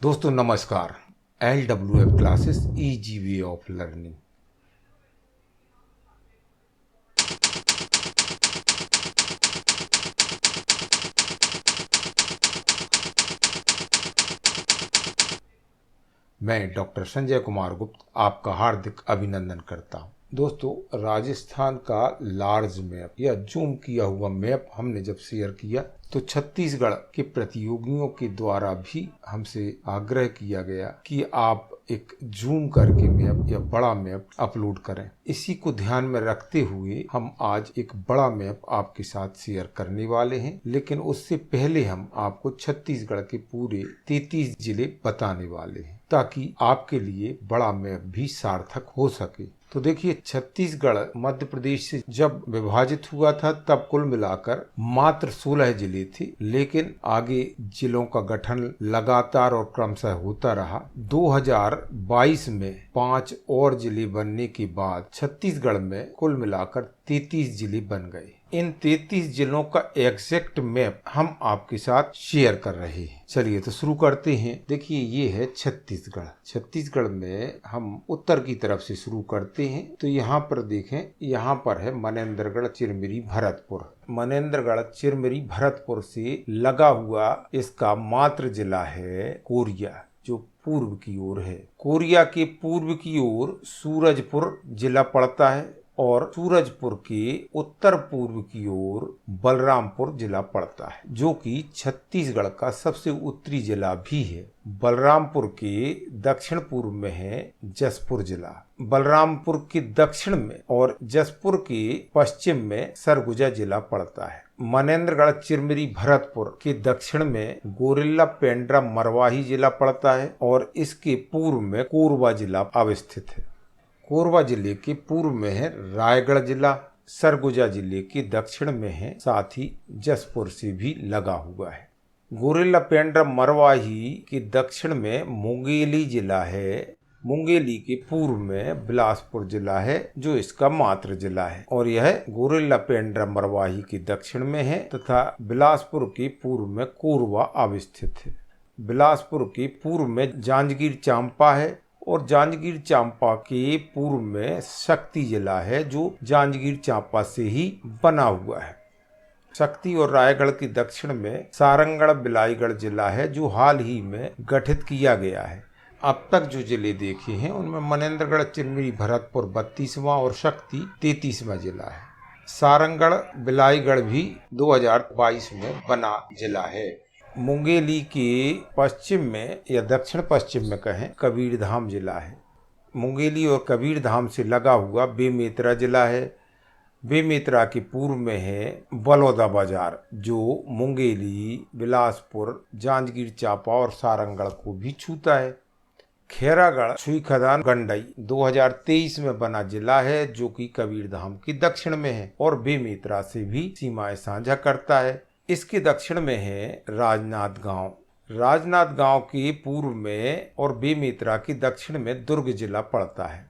दोस्तों नमस्कार। LWF classes easy way of learning. मैं डॉक्टर संजय कुमार गुप्त आपका हार्दिक अभिनंदन करता हूं। दोस्तों, राजस्थान का लार्ज मैप या जूम किया हुआ मैप हमने जब शेयर किया तो छत्तीसगढ़ के प्रतियोगियों के द्वारा भी हमसे आग्रह किया गया कि आप एक जूम करके मैप या बड़ा मैप अपलोड करें। इसी को ध्यान में रखते हुए हम आज एक बड़ा मैप आपके साथ शेयर करने वाले हैं, लेकिन उससे पहले हम आपको छत्तीसगढ़ के पूरे 33 जिले बताने वाले हैं ताकि आपके लिए बड़ा मैप भी सार्थक हो सके। तो देखिए, छत्तीसगढ़ मध्य प्रदेश से जब विभाजित हुआ था तब कुल मिलाकर मात्र 16 जिले थे, लेकिन आगे जिलों का गठन लगातार और क्रमशः होता रहा। 2022 में 5 और जिले बनने के बाद छत्तीसगढ़ में कुल मिलाकर 33 जिले बन गए। इन 33 जिलों का एग्जैक्ट मैप हम आपके साथ शेयर कर रहे हैं। चलिए तो शुरू करते हैं। देखिए, ये है छत्तीसगढ़। छत्तीसगढ़ में हम उत्तर की तरफ से शुरू करते हैं तो यहाँ पर देखें, यहाँ पर है मनेंद्रगढ़, चिरमिरी, भरतपुर। मनेंद्रगढ़, चिरमिरी, भरतपुर से लगा हुआ इसका मात्र जिला है कोरिया, जो पूर्व की ओर है। कोरिया के पूर्व की ओर सूरजपुर जिला पड़ता है और सूरजपुर के उत्तर पूर्व की ओर बलरामपुर जिला पड़ता है, जो कि छत्तीसगढ़ का सबसे उत्तरी जिला भी है। बलरामपुर के दक्षिण पूर्व में है जसपुर जिला। बलरामपुर के दक्षिण में और जसपुर के पश्चिम में सरगुजा जिला पड़ता है। मनेंद्रगढ़, चिरमिरी, भरतपुर के दक्षिण में गोरिल्ला, पेंड्रा, मरवाही जिला पड़ता है और इसके पूर्व में कोरबा जिला अवस्थित है। कोरबा जिले के पूर्व में है रायगढ़ जिला। सरगुजा जिले के दक्षिण में है, साथ ही जसपुर से भी लगा हुआ है। गोरिल्ला, पेंड्रा, मरवाही के दक्षिण में मुंगेली जिला है। मुंगेली के पूर्व में बिलासपुर जिला है, जो इसका मात्र जिला है और यह गोरिल्ला, पेंड्रा, मरवाही के दक्षिण में है तथा बिलासपुर के पूर्व में कोरबा अवस्थित है। बिलासपुर के पूर्व में जांजगीर चांपा है और जांजगीर चांपा के पूर्व में शक्ति जिला है, जो जांजगीर चांपा से ही बना हुआ है। शक्ति और रायगढ़ के दक्षिण में सारंगढ़, बिलाईगढ़ जिला है, जो हाल ही में गठित किया गया है। अब तक जो जिले देखे हैं उनमें मनेंद्रगढ़, चिरमिरी, भरतपुर 32वां और शक्ति 33वां जिला है। सारंगढ़, बिलाईगढ़ भी 2022 में बना जिला है। मुंगेली के पश्चिम में या दक्षिण पश्चिम में कहें कबीरधाम जिला है। मुंगेली और कबीरधाम से लगा हुआ बेमेतरा जिला है। बेमेतरा के पूर्व में है बलौदाबाजार, जो मुंगेली, बिलासपुर, जांजगीर चांपा और सारंगढ़ को भी छूता है। खैरागढ़, छुईखदान, गंडई 2023 में बना जिला है, जो कि कबीरधाम के दक्षिण में है और बेमेतरा से भी सीमाएं साझा करता है। इसके दक्षिण में है राजनांदगांव। राजनांदगांव के पूर्व में और बेमेतरा के दक्षिण में दुर्ग जिला पड़ता है।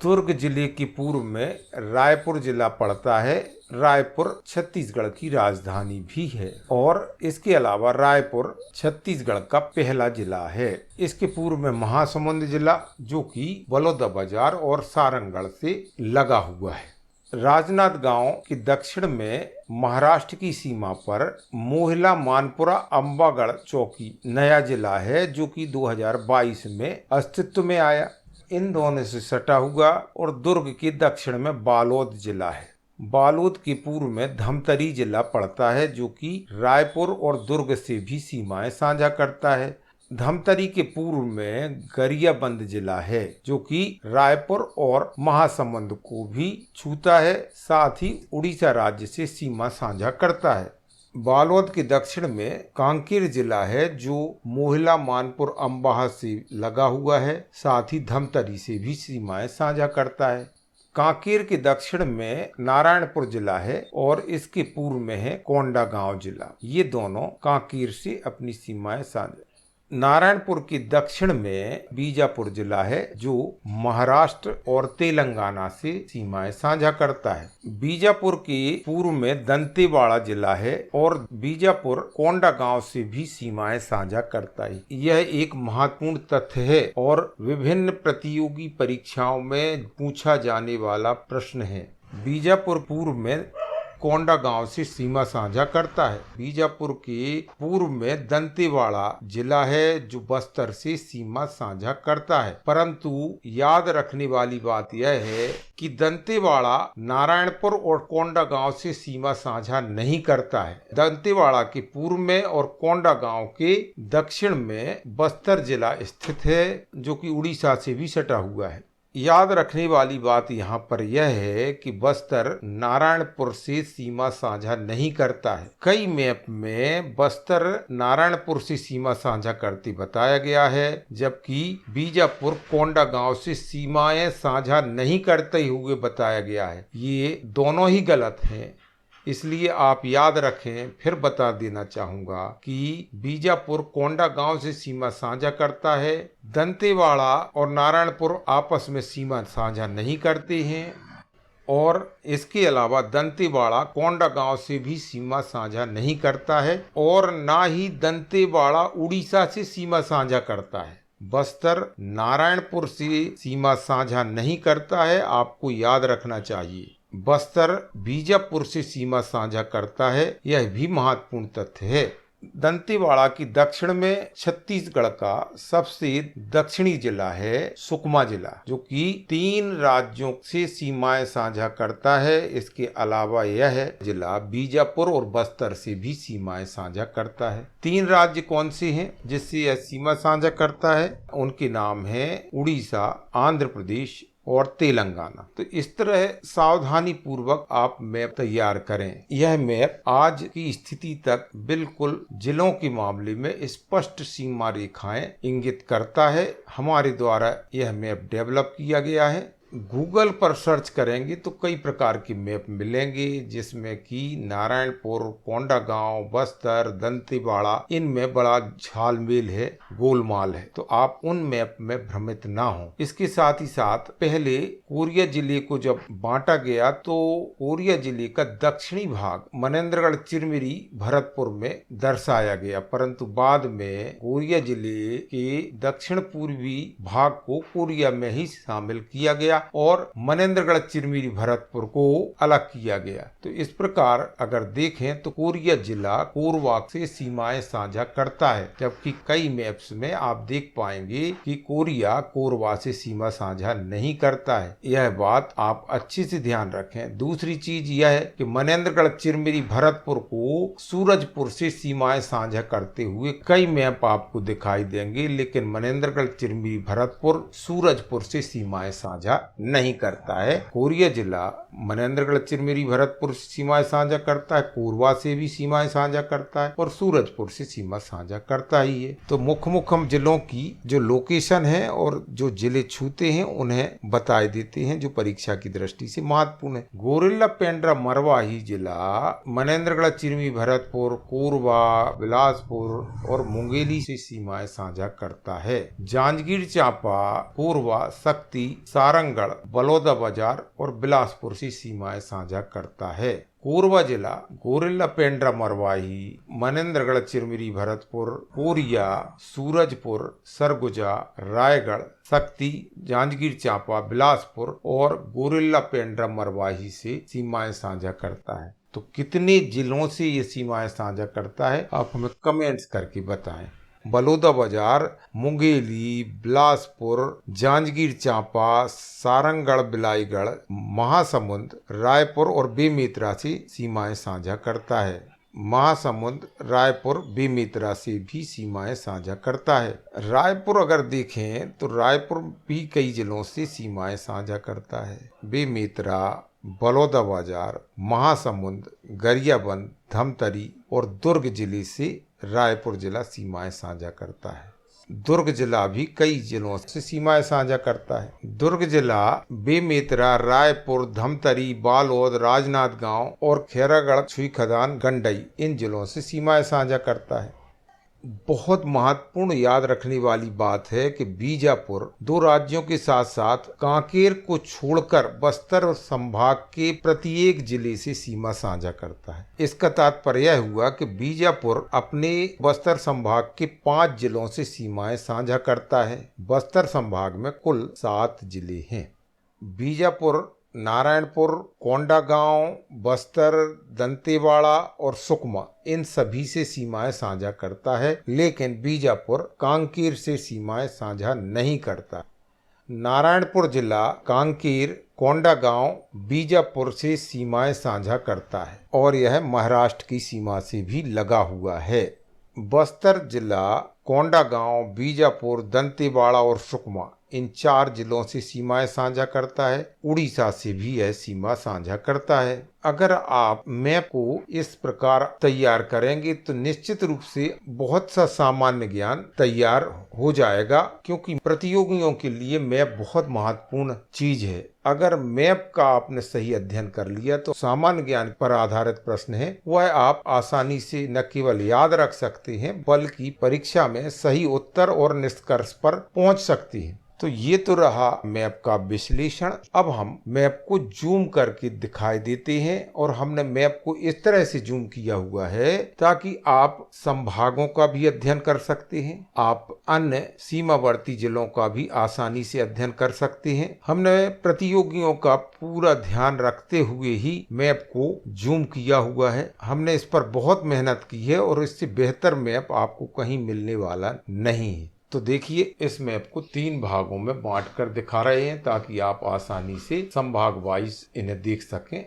दुर्ग जिले के पूर्व में रायपुर जिला पड़ता है। रायपुर छत्तीसगढ़ की राजधानी भी है और इसके अलावा रायपुर छत्तीसगढ़ का पहला जिला है। इसके पूर्व में महासमुंद जिला, जो कि बलौदाबाजार और सारंगढ़ से लगा हुआ है। राजनांदगांव के दक्षिण में महाराष्ट्र की सीमा पर मोहिला, मानपुरा, अंबागढ़ चौकी नया जिला है, जो कि 2022 में अस्तित्व में आया। इन दोनों से सटा हुआ और दुर्ग के दक्षिण में बालोद जिला है। बालोद के पूर्व में धमतरी जिला पड़ता है, जो कि रायपुर और दुर्ग से भी सीमाएं साझा करता है। धमतरी के पूर्व में गरियाबंद जिला है, जो कि रायपुर और महासमुंद को भी छूता है, साथ ही उड़ीसा राज्य से सीमा साझा करता है। बालोद के दक्षिण में कांकेर जिला है, जो मोहिला, मानपुर, अंबाह से लगा हुआ है, साथ ही धमतरी से भी सीमाएं साझा करता है। कांकेर के दक्षिण में नारायणपुर जिला है और इसके पूर्व में है कोंडागांव जिला। ये दोनों कांकेर से अपनी सीमाएं साझा। नारायणपुर के दक्षिण में बीजापुर जिला है जो महाराष्ट्र और तेलंगाना से सीमाएं साझा करता है। बीजापुर के पूर्व में दंतेवाड़ा जिला है और बीजापुर कोंडागांव से भी सीमाएं साझा करता है। यह एक महत्वपूर्ण तथ्य है और विभिन्न प्रतियोगी परीक्षाओं में पूछा जाने वाला प्रश्न है। बीजापुर पूर्व में कोंडागांव से सीमा साझा करता है। बीजापुर के पूर्व में दंतेवाड़ा जिला है जो बस्तर से सीमा साझा करता है, परंतु याद रखने वाली बात यह है कि दंतेवाड़ा नारायणपुर और कोंडागांव से सीमा साझा नहीं करता है। दंतेवाड़ा के पूर्व में और कोंडागांव के दक्षिण में बस्तर जिला स्थित है जो कि उड़ीसा से भी सटा हुआ है। याद रखने वाली बात यहाँ पर यह है कि बस्तर नारायणपुर से सीमा साझा नहीं करता है। कई मैप में बस्तर नारायणपुर से सीमा साझा करती बताया गया है, जबकि बीजापुर कोंडागांव से सीमाएं साझा नहीं करते हुए बताया गया है। ये दोनों ही गलत हैं, इसलिए आप याद रखें। फिर बता देना चाहूंगा कि बीजापुर कोंडागांव से सीमा साझा करता है, दंतेवाड़ा और नारायणपुर आपस में सीमा साझा नहीं करते हैं और इसके अलावा दंतेवाड़ा कोंडागांव से भी सीमा साझा नहीं करता है और ना ही दंतेवाड़ा उड़ीसा से सीमा साझा करता है। बस्तर नारायणपुर से सीमा साझा नहीं करता है, आपको याद रखना चाहिए। बस्तर बीजापुर से सीमा साझा करता है, यह भी महत्वपूर्ण तथ्य है। दंतेवाड़ा की दक्षिण में छत्तीसगढ़ का सबसे दक्षिणी जिला है सुकमा जिला, जो कि 3 राज्यों से सीमाएं साझा करता है। इसके अलावा यह जिला बीजापुर और बस्तर से भी सीमाएं साझा करता है। 3 राज्य कौन से हैं जिससे यह सीमा साझा करता है? उनके नाम है उड़ीसा, आंध्र प्रदेश और तेलंगाना। तो इस तरह सावधानी पूर्वक आप मैप तैयार करें। यह मैप आज की स्थिति तक बिल्कुल जिलों के मामले में स्पष्ट सीमा रेखाएं इंगित करता है। हमारे द्वारा यह मैप डेवलप किया गया है। गूगल पर सर्च करेंगे तो कई प्रकार के मैप मिलेंगे, जिसमें कि नारायणपुर, कोंडागांव, बस्तर, दंतेवाड़ा, इनमें बड़ा झालमेल है, गोलमाल है। तो आप उन मैप में भ्रमित ना हो। इसके साथ ही साथ पहले कोरिया जिले को जब बांटा गया तो कोरिया जिले का दक्षिणी भाग मनेन्द्रगढ़, चिरमिरी, भरतपुर में दर्शाया गया, परंतु बाद में कोरिया जिले के दक्षिण पूर्वी भाग को कोरिया में ही शामिल किया गया और मनेन्द्रगढ़, चिरमिरी, भरतपुर को अलग किया गया। तो इस प्रकार अगर देखें तो कोरिया जिला कोरवा से सीमाएं साझा करता है, जबकि कई मैप्स में आप देख पाएंगे कि कोरिया कोरवा से सीमा साझा नहीं करता है। यह बात आप अच्छे से ध्यान रखें। दूसरी चीज यह है कि मनेन्द्रगढ़, चिरमिरी, भरतपुर को सूरजपुर से सीमाएं साझा करते हुए कई मैप आपको दिखाई देंगे, लेकिन मनेन्द्रगढ़, चिरमिरी, भरतपुर सूरजपुर से सीमाएं साझा नहीं करता है। कोरिया जिला मनेन्द्रगढ़, चिरमिरी, भरतपुर से सीमाएं साझा करता है, कोरवा से भी सीमाएं साझा करता है और सूरजपुर से सीमा साझा करता ही है। तो मुख्य हम जिलों की जो लोकेशन है और जो जिले छूते हैं उन्हें बता देते हैं, जो परीक्षा की दृष्टि से महत्वपूर्ण है। गोरिल्ला पेंड्रा मरवाही जिला मनेन्द्रगढ़, चिरमिरी, भरतपुर, कोरवा, बिलासपुर और मुंगेली से सीमाएं साझा करता है। जांजगीर चांपा, कोरवा, शक्ति, सारंगगढ़, बलौदाबाजार और बिलासपुर से सीमाएं साझा करता है। कोरबा जिला गोरिल्ला पेंड्रा मरवाही, मनेन्द्रगढ़, चिरमिरी, भरतपुर, कोरिया, सूरजपुर, सरगुजा, रायगढ़, शक्ति, जांजगीर चांपा, बिलासपुर और गोरिल्ला पेंड्रा मरवाही से सीमाएं साझा करता है। तो कितने जिलों से ये सीमाएं साझा करता है आप हमें कमेंट्स करके बताएं। बलौदाबाजार, मुंगेली, बिलासपुर, जांजगीर चांपा, सारंगगढ़, बिलाईगढ़, महासमुंद, रायपुर और बेमेतरा से सीमाएं साझा करता है। महासमुंद, रायपुर, बेमेतरा से भी सीमाएं साझा करता है। रायपुर अगर देखें तो रायपुर भी कई जिलों से सीमाएं साझा करता है। बेमेतरा, बलौदाबाजार, महासमुंद, गरियाबंद, धमतरी और दुर्ग जिले से रायपुर जिला सीमाएं साझा करता है। दुर्ग जिला भी कई जिलों से सीमाएं साझा करता है। दुर्ग जिला बेमेतरा, रायपुर, धमतरी, बालोद, राजनांदगांव और खैरागढ़, छुई खदान, गंडई इन जिलों से सीमाएं साझा करता है। बहुत महत्वपूर्ण याद रखने वाली बात है कि बीजापुर दो राज्यों के साथ साथ कांकेर को छोड़कर बस्तर संभाग के प्रत्येक जिले से सीमा साझा करता है। इसका तात्पर्य हुआ कि बीजापुर अपने बस्तर संभाग के 5 जिलों से सीमाएं साझा करता है। बस्तर संभाग में कुल 7 जिले हैं। बीजापुर नारायणपुर, कोंडागांव, बस्तर, दंतेवाड़ा और सुकमा इन सभी से सीमाएं साझा करता है, लेकिन बीजापुर कांकेर से सीमाएं साझा नहीं करता। नारायणपुर जिला कांकेर, कोंडागांव, बीजापुर से सीमाएं साझा करता है और यह महाराष्ट्र की सीमा से भी लगा हुआ है। बस्तर जिला कोंडागांव, बीजापुर, दंतेवाड़ा और सुकमा इन 4 जिलों से सीमाएं साझा करता है। उड़ीसा से भी यह सीमा साझा करता है। अगर आप मैप को इस प्रकार तैयार करेंगे तो निश्चित रूप से बहुत सा सामान्य ज्ञान तैयार हो जाएगा, क्योंकि प्रतियोगियों के लिए मैप बहुत महत्वपूर्ण चीज है। अगर मैप का आपने सही अध्ययन कर लिया तो सामान्य ज्ञान पर आधारित प्रश्न है वह आप आसानी से न केवल याद रख सकते हैं बल्कि परीक्षा में सही उत्तर और निष्कर्ष पर पहुंच सकते हैं। तो ये तो रहा मैप का विश्लेषण। अब हम मैप को जूम करके दिखाई देते हैं और हमने मैप को इस तरह से जूम किया हुआ है ताकि आप संभागों का भी अध्ययन कर सकते हैं, आप अन्य सीमावर्ती जिलों का भी आसानी से अध्ययन कर सकते हैं। हमने प्रतियोगियों का पूरा ध्यान रखते हुए ही मैप को जूम किया हुआ है। हमने इस पर बहुत मेहनत की है और इससे बेहतर मैप आपको कहीं मिलने वाला नहीं है। तो देखिए, इस मैप को 3 भागों में बांटकर दिखा रहे हैं ताकि आप आसानी से संभाग वाइज इन्हें देख सकें।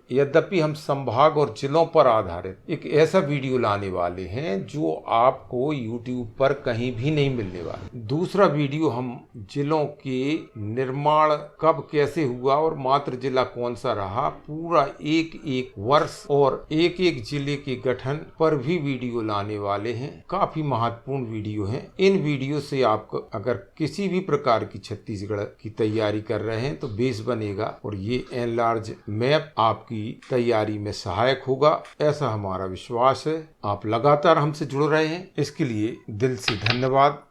यद्यपि हम संभाग और जिलों पर आधारित एक ऐसा वीडियो लाने वाले हैं जो आपको YouTube पर कहीं भी नहीं मिलने वाला। दूसरा वीडियो हम जिलों के निर्माण कब कैसे हुआ और मात्र जिला कौन सा रहा, पूरा एक एक वर्ष और एक एक जिले के गठन पर भी वीडियो लाने वाले हैं। काफी महत्वपूर्ण वीडियो है। इन वीडियो से आपको अगर किसी भी प्रकार की छत्तीसगढ़ की तैयारी कर रहे हैं तो बेस बनेगा और ये एनलार्ज मैप आपकी तैयारी में सहायक होगा, ऐसा हमारा विश्वास है। आप लगातार हमसे जुड़ रहे हैं, इसके लिए दिल से धन्यवाद।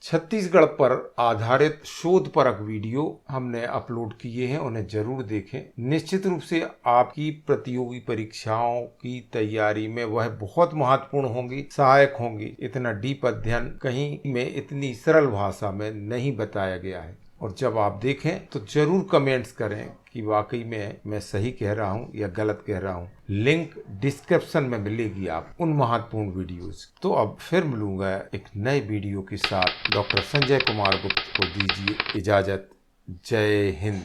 छत्तीसगढ़ पर आधारित शोधपरक वीडियो हमने अपलोड किए हैं, उन्हें जरूर देखें। निश्चित रूप से आपकी प्रतियोगी परीक्षाओं की तैयारी में वह बहुत महत्वपूर्ण होंगी, सहायक होंगी। इतना डीप अध्ययन कहीं में इतनी सरल भाषा में नहीं बताया गया है। और जब आप देखें तो जरूर कमेंट्स करें कि वाकई में मैं सही कह रहा हूं या गलत कह रहा हूं। लिंक डिस्क्रिप्शन में मिलेगी आप उन महत्वपूर्ण वीडियोस। तो अब फिर मिलूंगा एक नए वीडियो के साथ। डॉक्टर संजय कुमार गुप्त को दीजिए इजाजत। जय हिंद।